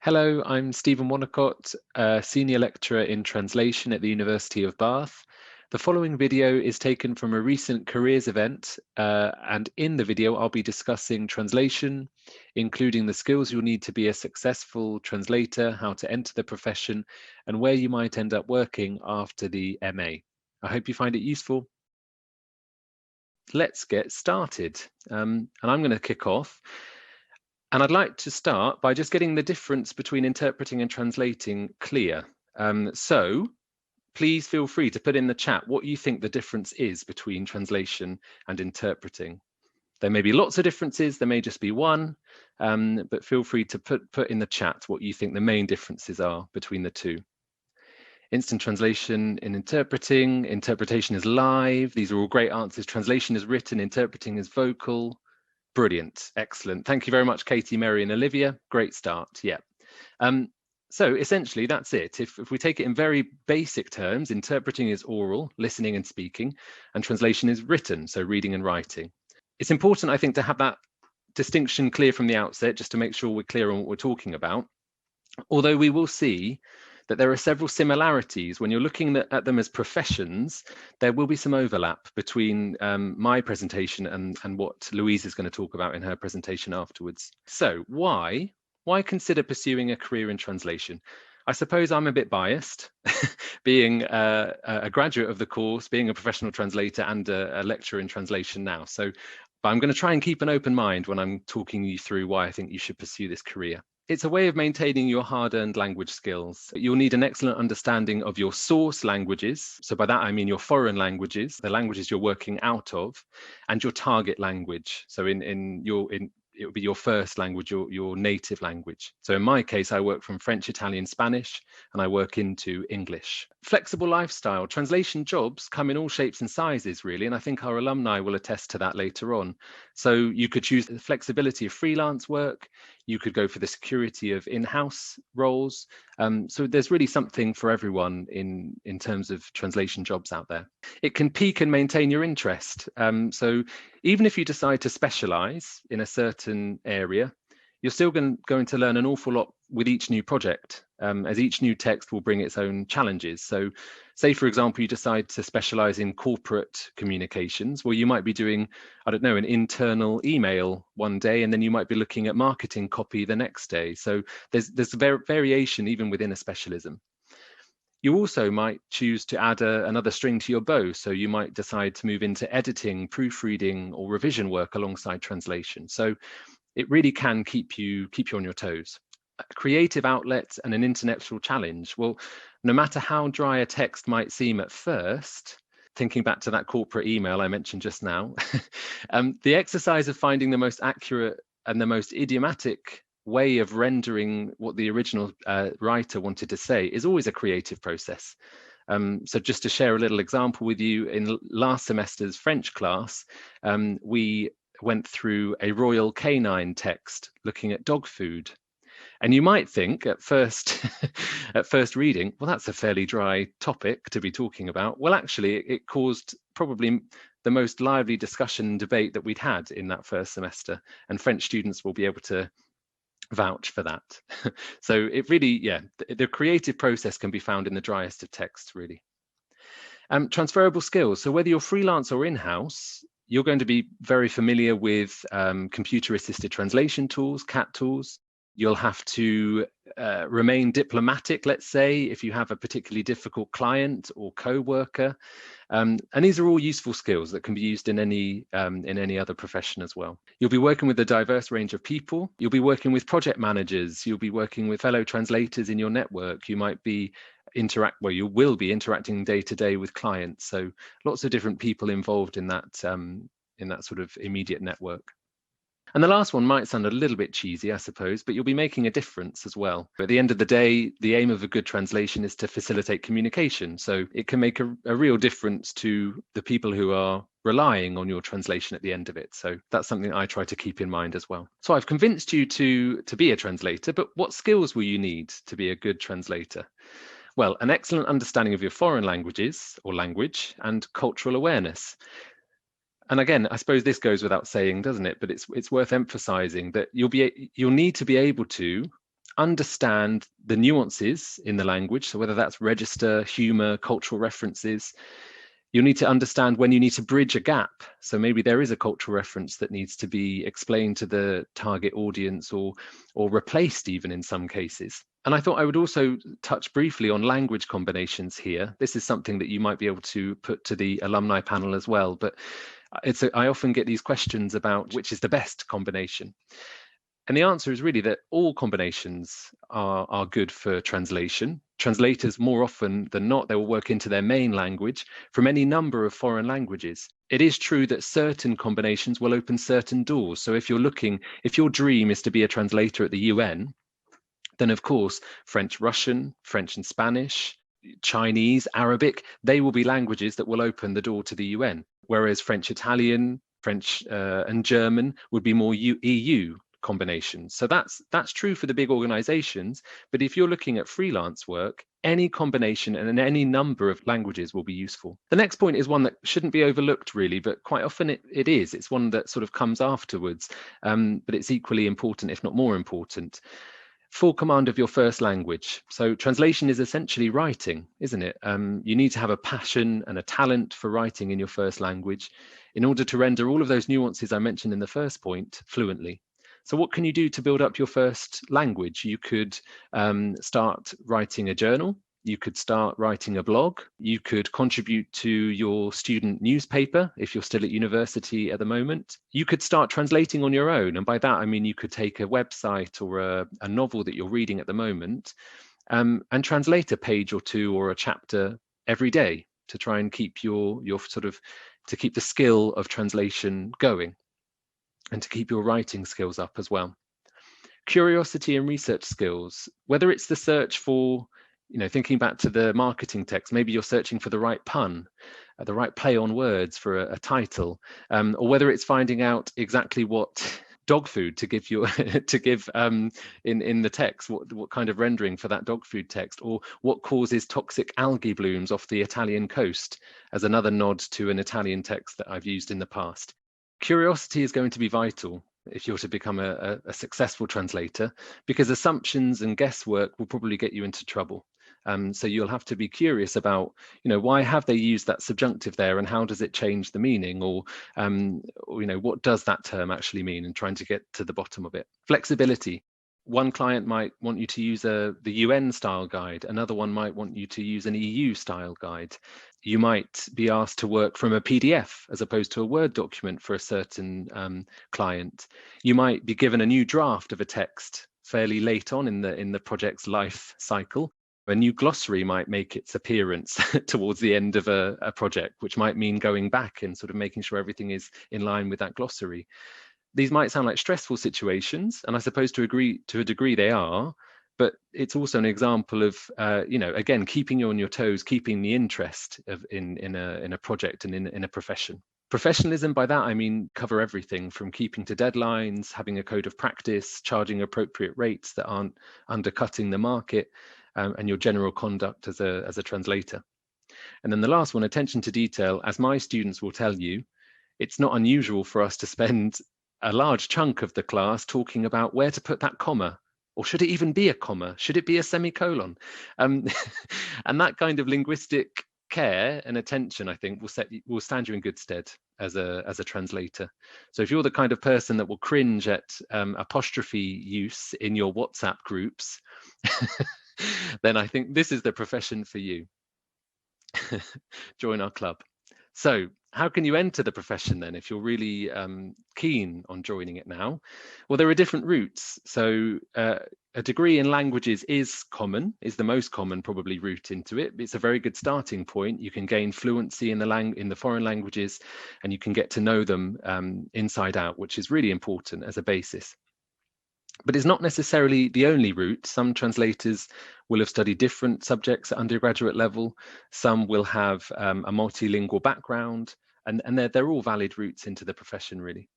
Hello, I'm Steven Wonnacott, a Senior Lecturer in Translation at the University of Bath. The following video is taken from a recent careers event, and in the video I'll be discussing translation, including the skills you'll need to be a successful translator, how to enter the profession, and where you might end up working after the MA. I hope you find it useful. Let's get started, and I'm going to kick off. And I'd like to start by just getting the difference between interpreting and translating clear. So please feel free to put in the chat what you think the difference is between translation and interpreting. There may be lots of differences, there may just be one, but feel free to put in the chat what you think the main differences are between the two. Instant translation in interpreting, interpretation is live. These are all great answers. Translation is written, interpreting is vocal. Brilliant, excellent. Thank you very much, Katie, Mary, and Olivia. Great start, yeah. So essentially, that's it. If we take it in very basic terms, interpreting is oral, listening and speaking, and translation is written, so reading and writing. It's important, I think, to have that distinction clear from the outset, just to make sure we're clear on what we're talking about. Although we will see that there are several similarities. When you're looking at them as professions, there will be some overlap between my presentation and what Louise is going to talk about in her presentation afterwards. So why consider pursuing a career in translation? I suppose I'm a bit biased, being a graduate of the course, being a professional translator and a lecturer in translation now. But I'm going to try and keep an open mind when I'm talking you through why I think you should pursue this career. It's a way of maintaining your hard-earned language skills. You'll need an excellent understanding of your source languages. So by that, I mean your foreign languages, the languages you're working out of, and your target language. So it would be your first language, your native language. So in my case, I work from French, Italian, Spanish, and I work into English. Flexible lifestyle. Translation jobs come in all shapes and sizes, really, and I think our alumni will attest to that later on. So you could choose the flexibility of freelance work. You could go for the security of in-house roles. So there's really something for everyone in terms of translation jobs out there. It can pique and maintain your interest. So even if you decide to specialize in a certain area, you're still going to learn an awful lot with each new project, as each new text will bring its own challenges. So say, for example, you decide to specialize in corporate communications. Well, you might be doing, I don't know, an internal email one day, and then you might be looking at marketing copy the next day. So there's variation even within a specialism. You also might choose to add another string to your bow. So you might decide to move into editing, proofreading, or revision work alongside translation. So it really can keep you on your toes. Creative outlets and an intellectual challenge. Well, no matter how dry a text might seem at first, thinking back to that corporate email I mentioned just now, the exercise of finding the most accurate and the most idiomatic way of rendering what the original writer wanted to say is always a creative process. So just to share a little example with you, in last semester's French class, we went through a Royal Canine text looking at dog food. And you might think at first reading, well, that's a fairly dry topic to be talking about. Well, actually, it caused probably the most lively discussion and debate that we'd had in that first semester. And French students will be able to vouch for that. So it really, yeah, the creative process can be found in the driest of texts, really. Transferable skills. So whether you're freelance or in-house, you're going to be very familiar with computer-assisted translation tools, CAT tools. You'll have to remain diplomatic, let's say, if you have a particularly difficult client or co-worker. And these are all useful skills that can be used in any other profession as well. You'll be working with a diverse range of people. You'll be working with project managers. You'll be working with fellow translators in your network. You might be you will be interacting day to day with clients. So lots of different people involved in that sort of immediate network. And the last one might sound a little bit cheesy, I suppose, but you'll be making a difference as well. At the end of the day, the aim of a good translation is to facilitate communication. So it can make a real difference to the people who are relying on your translation at the end of it. So that's something I try to keep in mind as well. So I've convinced you to be a translator, but what skills will you need to be a good translator? Well, an excellent understanding of your foreign languages or language and cultural awareness. And again, I suppose this goes without saying, doesn't it? But it's worth emphasizing that you'll need to be able to understand the nuances in the language, so whether that's register, humor, cultural references. You'll need to understand when you need to bridge a gap. So maybe there is a cultural reference that needs to be explained to the target audience, or replaced even in some cases. And I thought I would also touch briefly on language combinations here. This is something that you might be able to put to the alumni panel as well, but I often get these questions about which is the best combination. And the answer is really that all combinations are good for translation. Translators, more often than not, they will work into their main language from any number of foreign languages. It is true that certain combinations will open certain doors. So if your dream is to be a translator at the UN, then of course, French, Russian, French and Spanish, Chinese, Arabic, they will be languages that will open the door to the UN. Whereas French, Italian, French and German would be more EU combinations. So that's true for the big organizations, but if you're looking at freelance work, any combination and any number of languages will be useful. The next point is one that shouldn't be overlooked really, but quite often it is. It's one that sort of comes afterwards, but it's equally important, if not more important. Full command of your first language. So translation is essentially writing, isn't it? You need to have a passion and a talent for writing in your first language in order to render all of those nuances I mentioned in the first point fluently. So what can you do to build up your first language? You could start writing a journal. You could start writing a blog. You could contribute to your student newspaper if you're still at university at the moment. You could start translating on your own. And by that, I mean you could take a website or a novel that you're reading at the moment and translate a page or two or a chapter every day to try and keep your to keep the skill of translation going, and to keep your writing skills up as well. Curiosity and research skills, whether it's the search for, thinking back to the marketing text, maybe you're searching for the right pun, the right play on words for a title, or whether it's finding out exactly what dog food to give you in the text, what kind of rendering for that dog food text, or what causes toxic algae blooms off the Italian coast, as another nod to an Italian text that I've used in the past. Curiosity is going to be vital if you're to become a successful translator, because assumptions and guesswork will probably get you into trouble. So you'll have to be curious about, why have they used that subjunctive there, and how does it change the meaning, or what does that term actually mean, and trying to get to the bottom of it. Flexibility. One client might want you to use the UN style guide. Another one might want you to use an EU style guide. You might be asked to work from a PDF as opposed to a Word document for a certain client. You might be given a new draft of a text fairly late on in the project's life cycle. A new glossary might make its appearance towards the end of a project, which might mean going back and sort of making sure everything is in line with that glossary. These might sound like stressful situations, and I suppose to a degree they are, but it's also an example of, again, keeping you on your toes, keeping the interest in a project and in a profession. Professionalism, by that I mean cover everything from keeping to deadlines, having a code of practice, charging appropriate rates that aren't undercutting the market, and your general conduct as a translator. And then the last one, attention to detail. As my students will tell you, it's not unusual for us to spend a large chunk of the class talking about where to put that comma, or should it even be a comma? Should it be a semicolon? And that kind of linguistic care and attention, I think, will stand you in good stead as a translator. So if you're the kind of person that will cringe at apostrophe use in your WhatsApp groups, then I think this is the profession for you. Join our club. So how can you enter the profession then if you're really keen on joining it now? Well, there are different routes. So a degree in languages is the most common probably route into it. It's a very good starting point. You can gain fluency in the foreign languages, and you can get to know them inside out, which is really important as a basis. But it's not necessarily the only route. Some translators will have studied different subjects at undergraduate level. Some will have a multilingual background, and they're all valid routes into the profession, really.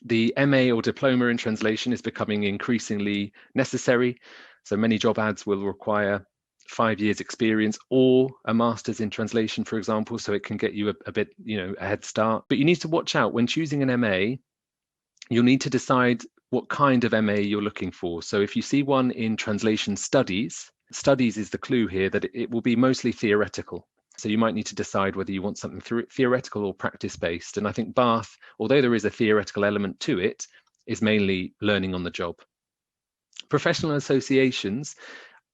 The MA or diploma in translation is becoming increasingly necessary. So many job ads will require 5 years experience or a master's in translation, for example, so it can get you a bit, a head start. But you need to watch out when choosing an MA. You'll need to decide what kind of MA you're looking for. So if you see one in translation studies, studies is the clue here that it will be mostly theoretical. So you might need to decide whether you want something theoretical or practice-based. And I think Bath, although there is a theoretical element to it, is mainly learning on the job. Professional associations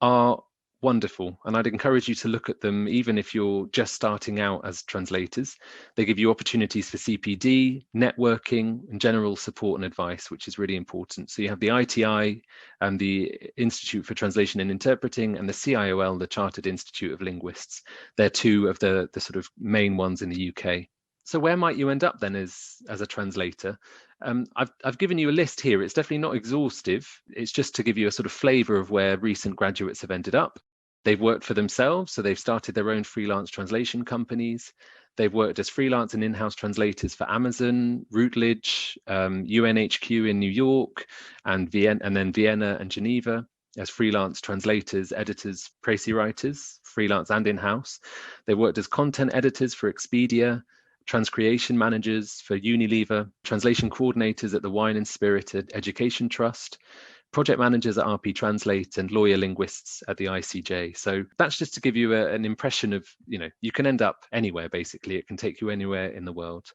are wonderful, and I'd encourage you to look at them even if you're just starting out as translators. They give you opportunities for CPD, networking, and general support and advice, which is really important. So you have the ITI and the Institute for Translation and Interpreting, and the CIOL, the Chartered Institute of Linguists. They're two of the sort of main ones in the UK. So where might you end up then as a translator? I've given you a list here. It's definitely not exhaustive. It's just to give you a sort of flavour of where recent graduates have ended up. They've worked for themselves, so they've started their own freelance translation companies. They've worked as freelance and in-house translators for Amazon, Routledge, UNHQ in New York, and then Vienna and Geneva as freelance translators, editors, précis writers, freelance and in-house. They worked as content editors for Expedia, transcreation managers for Unilever, translation coordinators at the Wine and Spirit Education Trust, project managers at RP Translate, and lawyer linguists at the ICJ. So that's just to give you an impression of, you can end up anywhere, basically. It can take you anywhere in the world.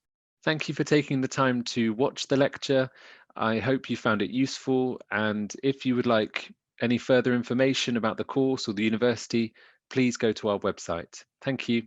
Thank you for taking the time to watch the lecture. I hope you found it useful. And if you would like any further information about the course or the university, please go to our website. Thank you.